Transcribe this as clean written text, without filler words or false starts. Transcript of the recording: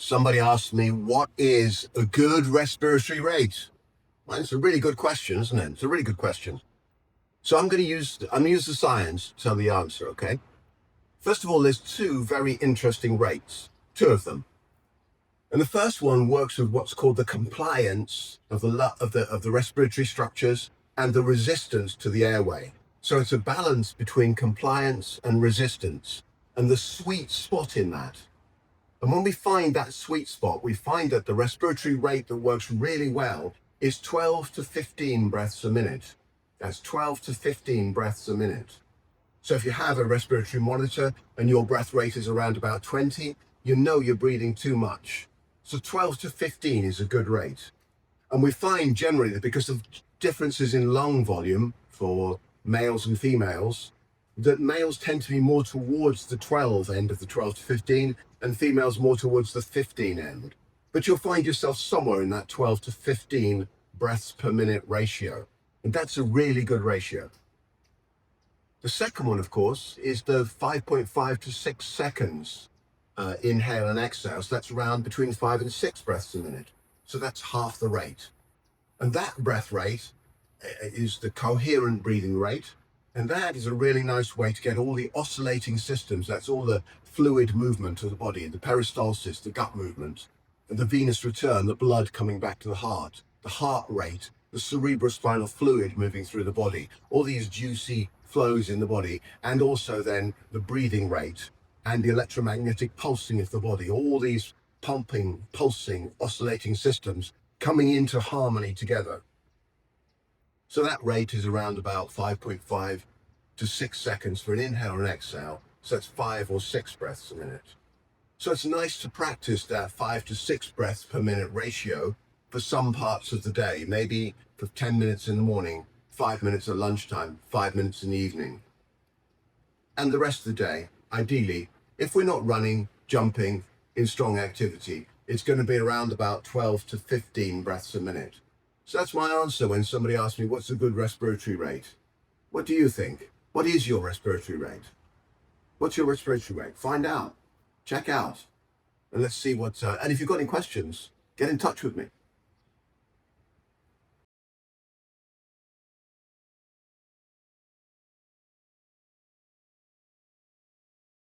Somebody asked me, what is a good respiratory rate? Well, it's a really good question, isn't it? It's a really good question. So I'm going to use the science to tell the answer, okay? First of all, there's two very interesting rates, two of them. And the first one works with what's called the compliance of the respiratory structures and the resistance to the airway. So it's a balance between compliance and resistance, and the sweet spot in that. And when we find that sweet spot, we find that the respiratory rate that works really well is 12 to 15 breaths a minute. That's 12 to 15 breaths a minute. So if you have a respiratory monitor and your breath rate is around about 20, you know you're breathing too much. So 12 to 15 is a good rate. And we find generally that because of differences in lung volume for males and females, that males tend to be more towards the 12 end of the 12 to 15 and females more towards the 15 end. But you'll find yourself somewhere in that 12 to 15 breaths per minute ratio. And that's a really good ratio. The second one, of course, is the 5.5 to 6 seconds inhale and exhale. So that's around between 5 and 6 breaths a minute. So that's half the rate. And that breath rate is the coherent breathing rate. And that is a really nice way to get all the oscillating systems. That's all the fluid movement of the body, the peristalsis, the gut movement, and the venous return, the blood coming back to the heart rate, the cerebrospinal fluid moving through the body, all these juicy flows in the body, and also then the breathing rate and the electromagnetic pulsing of the body, all these pumping, pulsing, oscillating systems coming into harmony together. So that rate is around about 5.5 to 6 seconds for an inhale and exhale. So that's 5 or 6 breaths a minute. So it's nice to practice that 5 to 6 breaths per minute ratio for some parts of the day, maybe for 10 minutes in the morning, 5 minutes at lunchtime, 5 minutes in the evening. And the rest of the day, ideally, if we're not running, jumping, in strong activity, it's going to be around about 12 to 15 breaths a minute. So that's my answer when somebody asks me, what's a good respiratory rate? What do you think? What is your respiratory rate? What's your respiratory rate? Find out. Check out. And let's see and if you've got any questions, get in touch with me.